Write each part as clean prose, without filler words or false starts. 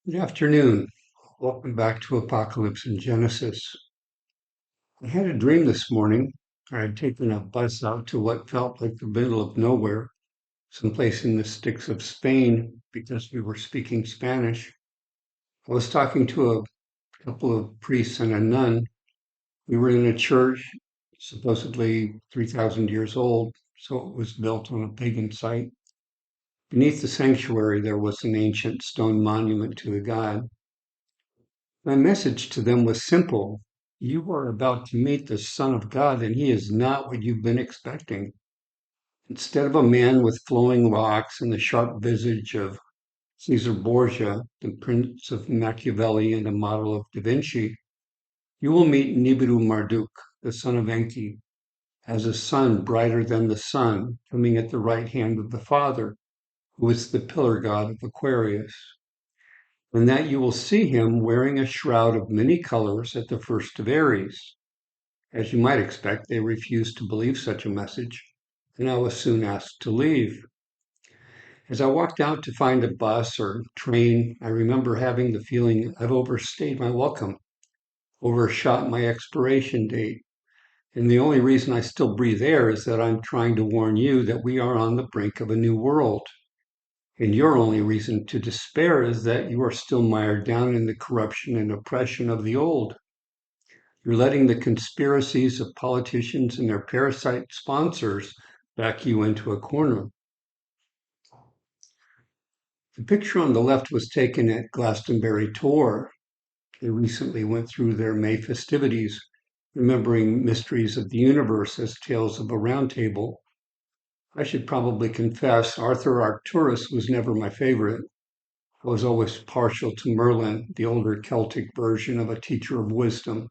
Good afternoon. Welcome back to Apocalypse and Genesis. I had a dream this morning. I had taken a bus out to what felt like the middle of nowhere, someplace in the sticks of Spain, because we were speaking Spanish. I was talking to a couple of priests and a nun. We were in a church, supposedly 3,000 years old, so it was built on a pagan site. Beneath the sanctuary, there was an ancient stone monument to the god. My message to them was simple. You are about to meet the Son of God, and he is not what you've been expecting. Instead of a man with flowing locks and the sharp visage of Caesar Borgia, the Prince of Machiavelli and a model of Da Vinci, you will meet Nibiru Marduk, the son of Enki, as a sun brighter than the sun, coming at the right hand of the Father, who is the pillar god of Aquarius, and that you will see him wearing a shroud of many colors at the first of Aries. As you might expect, they refused to believe such a message, and I was soon asked to leave. As I walked out to find a bus or train, I remember having the feeling I've overstayed my welcome, overshot my expiration date. And the only reason I still breathe air is that I'm trying to warn you that we are on the brink of a new world. And your only reason to despair is that you are still mired down in the corruption and oppression of the old. You're letting the conspiracies of politicians and their parasite sponsors back you into a corner. The picture on the left was taken at Glastonbury Tour. They recently went through their May festivities, remembering mysteries of the universe as tales of a round table. I should probably confess, Arthur Arcturus was never my favorite. I was always partial to Merlin, the older Celtic version of a teacher of wisdom,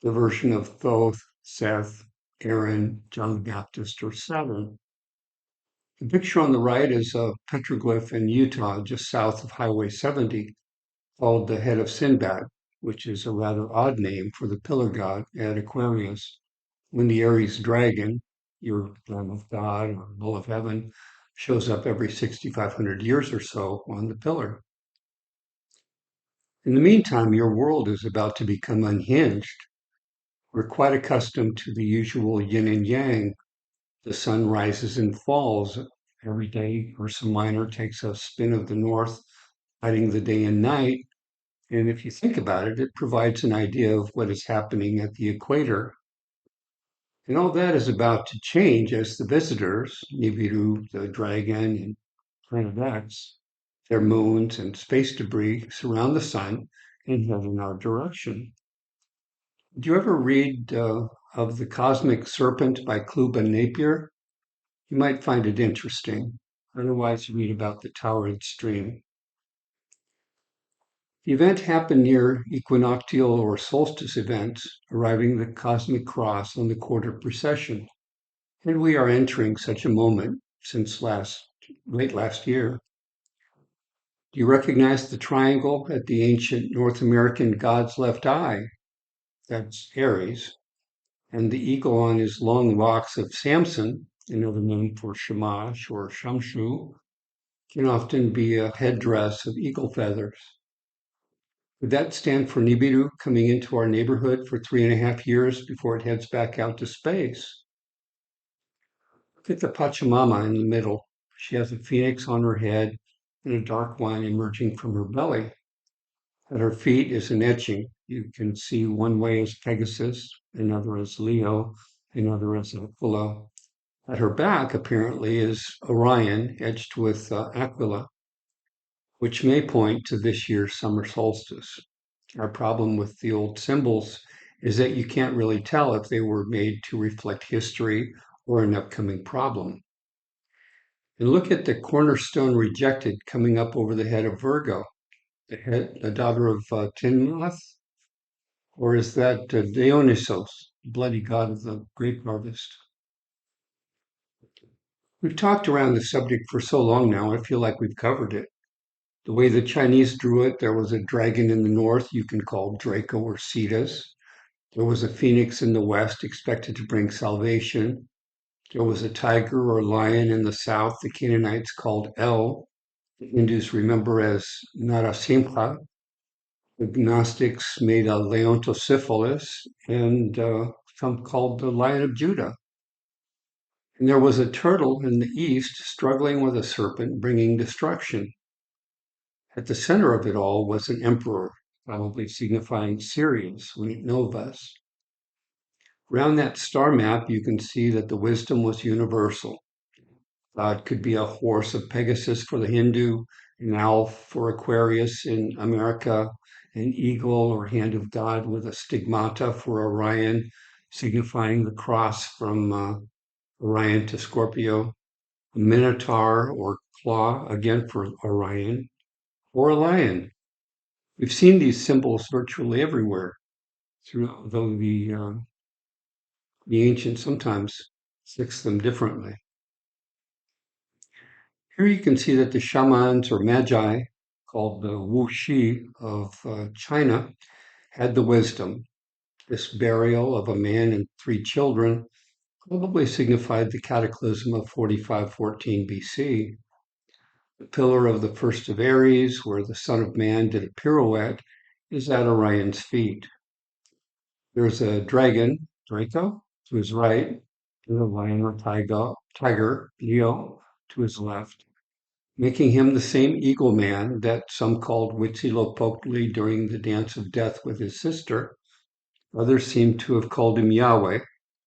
the version of Thoth, Seth, Aaron, John the Baptist, or Saturn. The picture on the right is a petroglyph in Utah, just south of Highway 70, called the Head of Sinbad, which is a rather odd name for the pillar god at Aquarius. When the Aries dragon, your Lamb of God or Bull of Heaven, shows up every 6,500 years or so on the pillar. In the meantime, your world is about to become unhinged. We're quite accustomed to the usual yin and yang. The sun rises and falls every day. Ursa Minor takes a spin of the north, hiding the day and night. And if you think about it, it provides an idea of what is happening at the equator. And all that is about to change as the visitors, Nibiru, the dragon, and Planet X, their moons and space debris surround the sun and head in our direction. Do you ever read of The Cosmic Serpent by Cluba Napier? You might find it interesting. Otherwise, read about the Taurid Stream. The event happened near equinoctial or solstice events, arriving the cosmic cross on the quarter precession. And we are entering such a moment since late last year. Do you recognize the triangle at the ancient North American god's left eye? That's Aries. And the eagle on his long locks of Samson, another name for Shamash or Shamshu, can often be a headdress of eagle feathers. Would that stand for Nibiru coming into our neighborhood for 3.5 years before it heads back out to space? Look at the Pachamama in the middle. She has a phoenix on her head and a dark one emerging from her belly. At her feet is an etching. You can see one way as Pegasus, another as Leo, another as Aquila. At her back, apparently, is Orion etched with Aquila, which may point to this year's summer solstice. Our problem with the old symbols is that you can't really tell if they were made to reflect history or an upcoming problem. And look at the cornerstone rejected coming up over the head of Virgo, the daughter of Tinmoth, or is that Dionysos, bloody god of the grape harvest? We've talked around the subject for so long now, I feel like we've covered it. The way the Chinese drew it, there was a dragon in the north you can call Draco or Cetus. There was a phoenix in the west expected to bring salvation. There was a tiger or lion in the south the Canaanites called El. The Hindus remember as Narasimha. The Gnostics made a Leontocephalus, and some called the Lion of Judah. And there was a turtle in the east struggling with a serpent, bringing destruction. At the center of it all was an emperor, probably signifying Sirius, Novus. Around that star map, you can see that the wisdom was universal. It could be a horse of Pegasus for the Hindu, an owl for Aquarius in America, an eagle or hand of God with a stigmata for Orion, signifying the cross from Orion to Scorpio, a minotaur or claw, again for Orion, or a lion. We've seen these symbols virtually everywhere, though the ancients sometimes fix them differently. Here you can see that the shamans or magi, called the Wu Shi of China, had the wisdom. This burial of a man and three children probably signified the cataclysm of 4514 BC. The pillar of the first of Aries, where the Son of Man did a pirouette, is at Orion's feet. There's a dragon, Draco, to his right, and a lion or tiger, Leo, to his left, making him the same eagle man that some called Huitzilopochtli during the dance of death with his sister. Others seem to have called him Yahweh.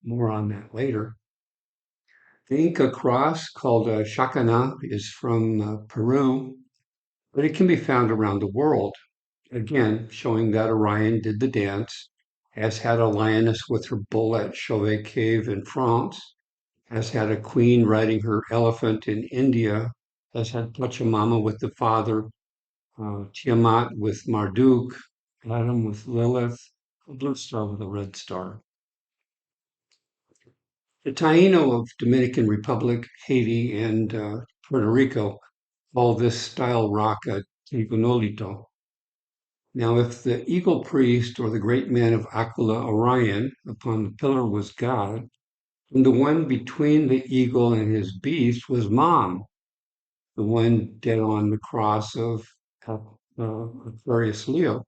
More on that later. The Inca cross, called a Chacana, is from Peru, but it can be found around the world. Again, showing that Orion did the dance, has had a lioness with her bull at Chauvet Cave in France, has had a queen riding her elephant in India, has had Pachamama with the father, Tiamat with Marduk, Adam with Lilith, a blue star with a red star. The Taino of Dominican Republic, Haiti, and Puerto Rico call this style rock a tigonolito. Now, if the eagle priest or the great man of Aquila, Orion, upon the pillar was God, then the one between the eagle and his beast was Mom, the one dead on the cross of Aquarius Leo.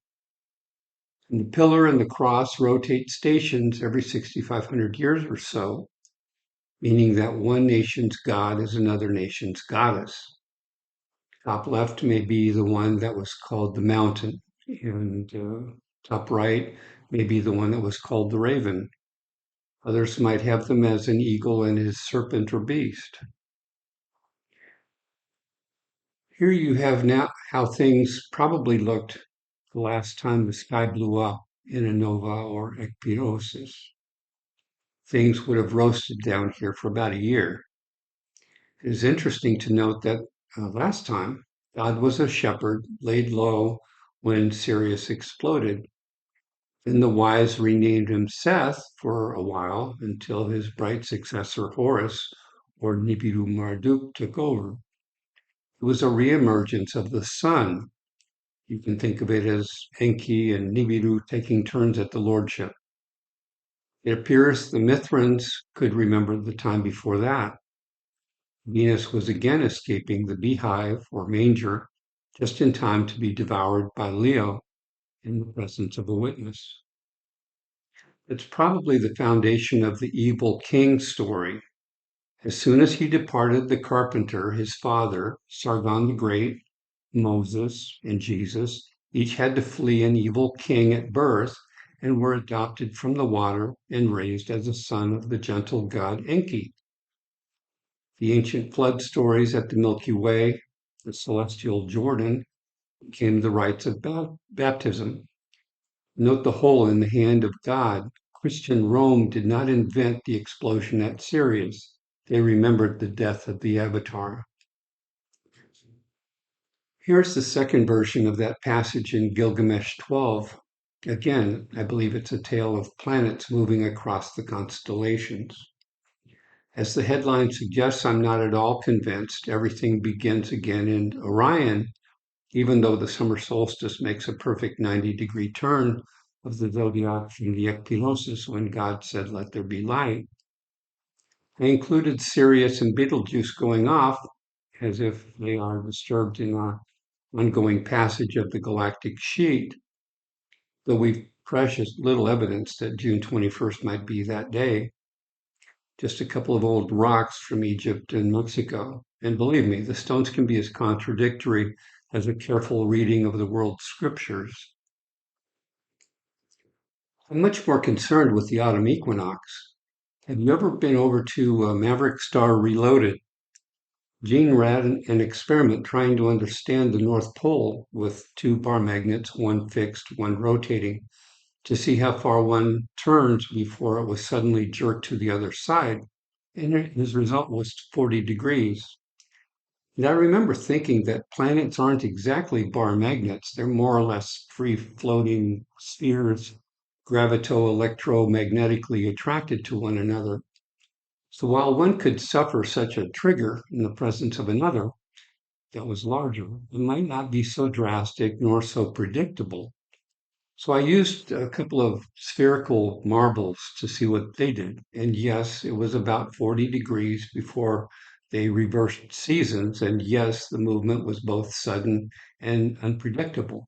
And the pillar and the cross rotate stations every 6,500 years or so, meaning that one nation's god is another nation's goddess. Top left may be the one that was called the mountain, and top right may be the one that was called the raven. Others might have them as an eagle and his serpent or beast. Here you have now how things probably looked the last time the sky blew up in a nova or ekpyrosis. Things would have roasted down here for about a year. It is interesting to note that last time God was a shepherd laid low when Sirius exploded. Then the wise renamed him Seth for a while until his bright successor Horus or Nibiru Marduk took over. It was a re-emergence of the sun. You can think of it as Enki and Nibiru taking turns at the lordship. It appears the Mithrans could remember the time before that. Venus was again escaping the beehive or manger just in time to be devoured by Leo in the presence of a witness. It's probably the foundation of the evil king story. As soon as he departed the carpenter, his father, Sargon the Great, Moses, and Jesus, each had to flee an evil king at birth and were adopted from the water and raised as a son of the gentle god Enki. The ancient flood stories at the Milky Way, the celestial Jordan, became the rites of baptism. Note the hole in the hand of God. Christian Rome did not invent the explosion at Sirius. They remembered the death of the avatar. Here's the second version of that passage in Gilgamesh 12. Again, I believe it's a tale of planets moving across the constellations. As the headline suggests, I'm not at all convinced everything begins again in Orion, even though the summer solstice makes a perfect 90-degree turn of the zodiac from the ekpyrosis when God said, "Let there be light." I included Sirius and Betelgeuse going off as if they are disturbed in our ongoing passage of the galactic sheet, though we've precious little evidence that June 21st might be that day. Just a couple of old rocks from Egypt and Mexico. And believe me, the stones can be as contradictory as a careful reading of the world's scriptures. I'm much more concerned with the autumn equinox. Have you ever been over to Maverick Star Reloaded? Gene ran an experiment trying to understand the North Pole with two bar magnets, one fixed, one rotating, to see how far one turns before it was suddenly jerked to the other side. And his result was 40 degrees. And I remember thinking that planets aren't exactly bar magnets. They're more or less free floating spheres, gravito-electromagnetically attracted to one another. So while one could suffer such a trigger in the presence of another that was larger, it might not be so drastic nor so predictable. So I used a couple of spherical marbles to see what they did. And yes, it was about 40 degrees before they reversed seasons. And yes, the movement was both sudden and unpredictable.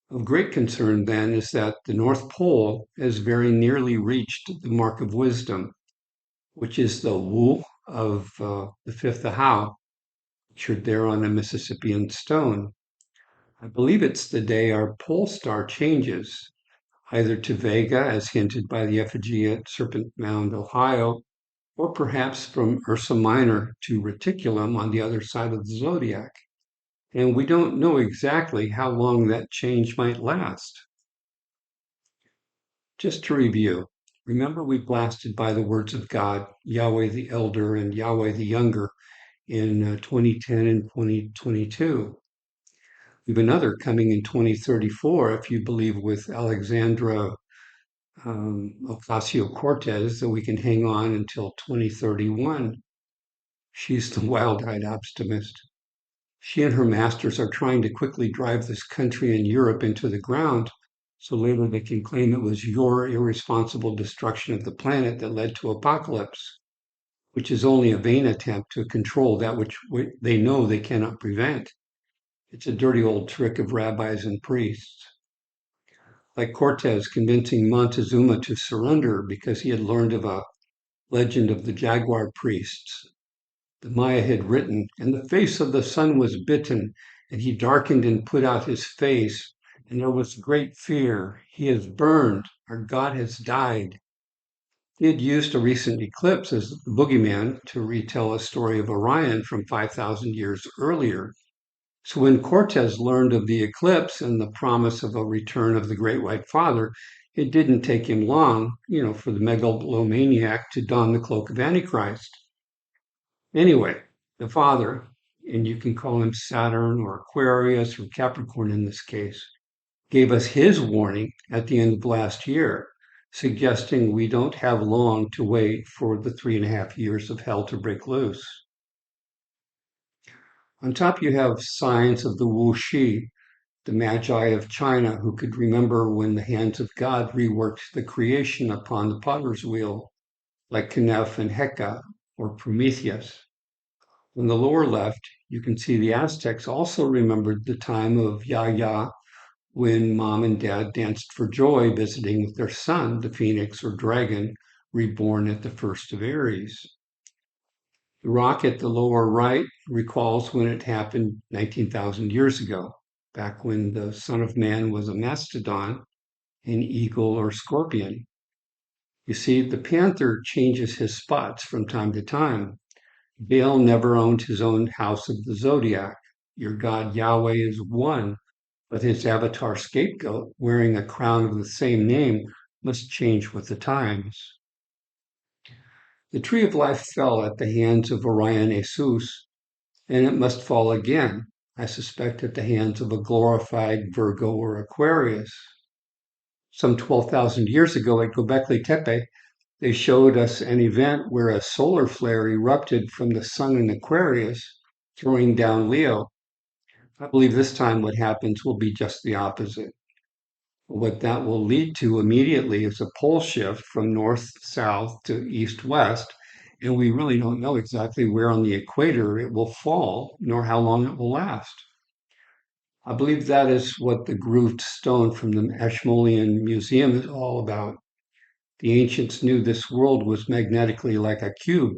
Of great concern then is that the North Pole has very nearly reached the mark of wisdom, which is the Wu of the fifth Ahau, pictured there on a Mississippian stone. I believe it's the day our pole star changes, either to Vega, as hinted by the effigy at Serpent Mound, Ohio, or perhaps from Ursa Minor to Reticulum on the other side of the zodiac. And we don't know exactly how long that change might last. Just to review, remember we blasted by the words of God, Yahweh the Elder and Yahweh the Younger, in 2010 and 2022. We have another coming in 2034, if you believe with Alexandra Ocasio-Cortez, that we can hang on until 2031. She's the wild-eyed optimist. She and her masters are trying to quickly drive this country and Europe into the ground so later they can claim it was your irresponsible destruction of the planet that led to apocalypse, which is only a vain attempt to control that which they know they cannot prevent. It's a dirty old trick of rabbis and priests. Like Cortez convincing Montezuma to surrender because he had learned of a legend of the jaguar priests. The Maya had written, and the face of the sun was bitten, and he darkened and put out his face, and there was great fear. He is burned, our God has died. He had used a recent eclipse as the boogeyman to retell a story of Orion from 5,000 years earlier. So when Cortez learned of the eclipse and the promise of a return of the Great White Father, it didn't take him long, for the megalomaniac to don the cloak of Antichrist. Anyway, the Father, and you can call him Saturn or Aquarius or Capricorn in this case, gave us his warning at the end of last year, suggesting we don't have long to wait for the 3.5 years of hell to break loose. On top, you have signs of the Wu Shi, the Magi of China who could remember when the hands of God reworked the creation upon the potter's wheel, like Kenef and Heka or Prometheus. On the lower left, you can see the Aztecs also remembered the time of Yaya when mom and dad danced for joy visiting with their son, the phoenix or dragon, reborn at the first of Aries. The rock at the lower right recalls when it happened 19,000 years ago, back when the Son of Man was a mastodon, an eagle or scorpion. You see, the panther changes his spots from time to time. Baal never owned his own house of the zodiac. Your God Yahweh is one, but his avatar scapegoat, wearing a crown of the same name, must change with the times. The tree of life fell at the hands of Orion Jesus, and it must fall again, I suspect, at the hands of a glorified Virgo or Aquarius. Some 12,000 years ago at Göbekli Tepe, they showed us an event where a solar flare erupted from the sun in Aquarius, throwing down Leo. I believe this time what happens will be just the opposite. What that will lead to immediately is a pole shift from north-south to east-west, and we really don't know exactly where on the equator it will fall, nor how long it will last. I believe that is what the grooved stone from the Ashmolean Museum is all about. The ancients knew this world was magnetically like a cube,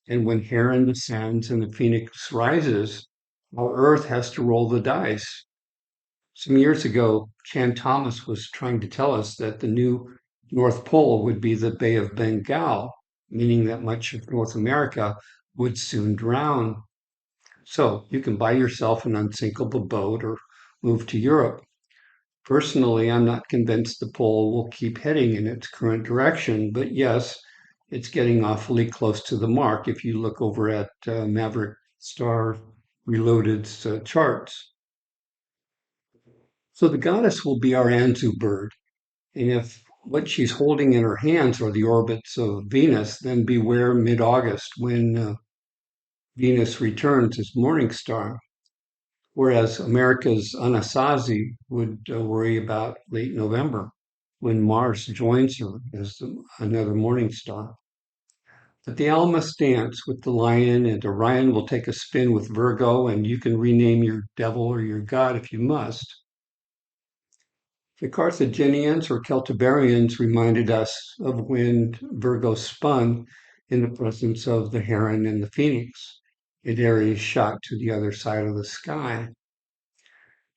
and when Heron descends and the phoenix rises, our Earth has to roll the dice. Some years ago, Chan Thomas was trying to tell us that the new North Pole would be the Bay of Bengal, meaning that much of North America would soon drown. So you can buy yourself an unsinkable boat or move to Europe. Personally, I'm not convinced the pole will keep heading in its current direction, but yes, it's getting awfully close to the mark if you look over at Maverick Star Reloaded's charts. So the goddess will be our Anzu bird, and if what she's holding in her hands are the orbits of Venus, then beware mid-August when Venus returns as morning star. Whereas America's Anasazi would worry about late November when Mars joins her as another morning star. But the owl must dance with the lion, and Orion will take a spin with Virgo, and you can rename your devil or your god if you must. The Carthaginians or Celtiberians reminded us of when Virgo spun in the presence of the heron and the phoenix. It Aries shot to the other side of the sky.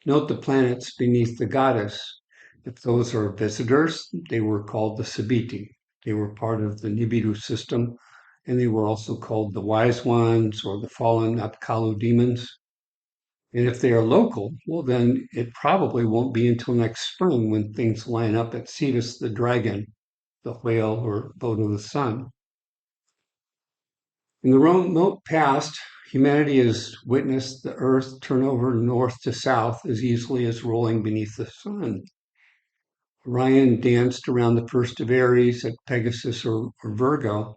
Note the planets beneath the goddess. If those are visitors, they were called the Sabiti. They were part of the Nibiru system, and they were also called the Wise Ones or the fallen Apkallu demons. And if they are local, well, then it probably won't be until next spring when things line up at Cetus the dragon, the whale or boat of the sun. In the remote past, humanity has witnessed the earth turn over north to south as easily as rolling beneath the sun. Orion danced around the first of Aries at Pegasus or Virgo.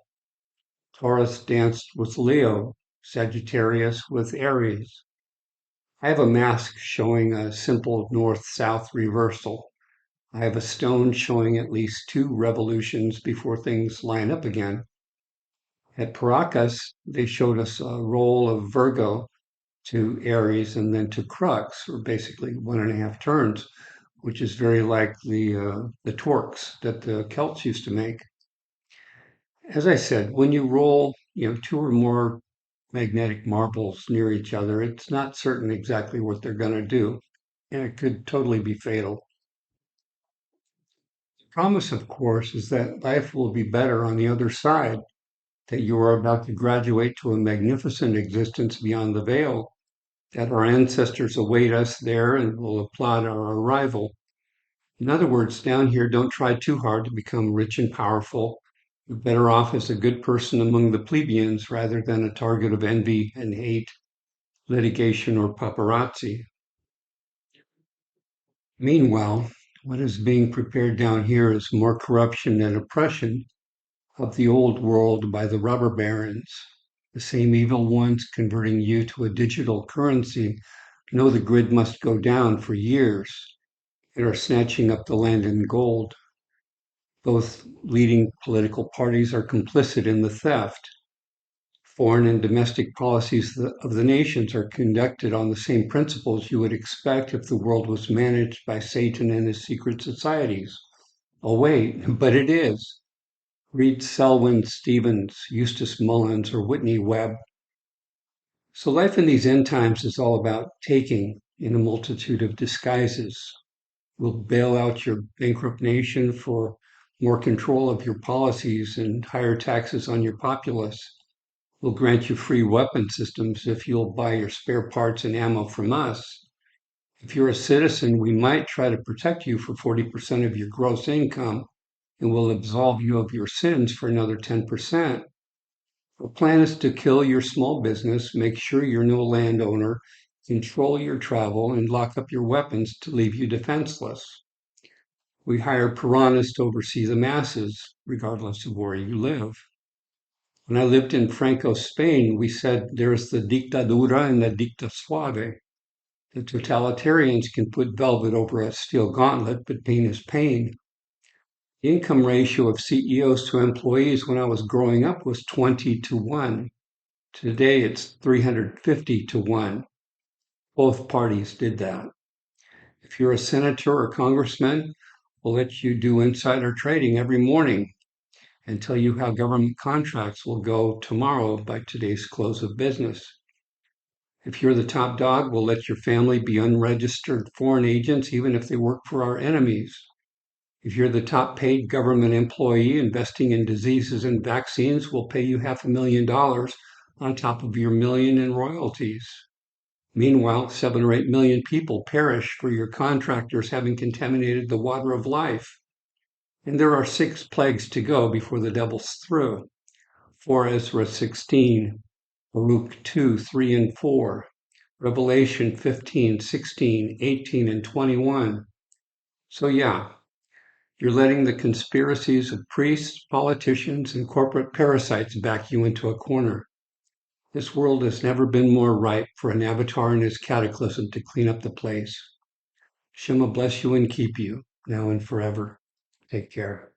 Taurus danced with Leo, Sagittarius with Aries. I have a mask showing a simple north-south reversal. I have a stone showing at least 2 revolutions before things line up again. At Paracas, they showed us a roll of Virgo to Aries and then to Crux, or basically 1.5 turns, which is very like the torques that the Celts used to make. As I said, when you roll, 2 or more magnetic marbles near each other, it's not certain exactly what they're going to do, and it could totally be fatal. The promise, of course, is that life will be better on the other side, that you are about to graduate to a magnificent existence beyond the veil, that our ancestors await us there and will applaud our arrival. In other words, down here, don't try too hard to become rich and powerful. You're better off as a good person among the plebeians rather than a target of envy and hate, litigation, or paparazzi. Meanwhile, what is being prepared down here is more corruption and oppression of the old world by the robber barons. The same evil ones converting you to a digital currency know the grid must go down for years and are snatching up the land and gold. Both leading political parties are complicit in the theft. Foreign and domestic policies of the nations are conducted on the same principles you would expect if the world was managed by Satan and his secret societies. Oh, wait, but it is. Read Selwyn Stevens, Eustace Mullins, or Whitney Webb. So life in these end times is all about taking in a multitude of disguises. We'll bail out your bankrupt nation for more control of your policies and higher taxes on your populace. We'll grant you free weapon systems if you'll buy your spare parts and ammo from us. If you're a citizen, we might try to protect you for 40% of your gross income and will absolve you of your sins for another 10%. The plan is to kill your small business, make sure you're no landowner, control your travel, and lock up your weapons to leave you defenseless. We hire piranhas to oversee the masses, regardless of where you live. When I lived in Franco, Spain, we said there's the dictadura and the dicta suave. The totalitarians can put velvet over a steel gauntlet, but pain is pain. The income ratio of CEOs to employees when I was growing up was 20 to 1. Today it's 350 to 1. Both parties did that. If you're a senator or congressman, we'll let you do insider trading every morning and tell you how government contracts will go tomorrow by today's close of business. If you're the top dog, we'll let your family be unregistered foreign agents even if they work for our enemies. If you're the top paid government employee investing in diseases and vaccines, we'll pay you $500,000 on top of your million in royalties. Meanwhile, 7 or 8 million people perish for your contractors having contaminated the water of life. And there are 6 plagues to go before the devil's through. 4 Ezra 16, Baruch 2, 3 and 4, Revelation 15, 16, 18, and 21. So yeah, you're letting the conspiracies of priests, politicians, and corporate parasites back you into a corner. This world has never been more ripe for an avatar and his cataclysm to clean up the place. Shema bless you and keep you, now and forever. Take care.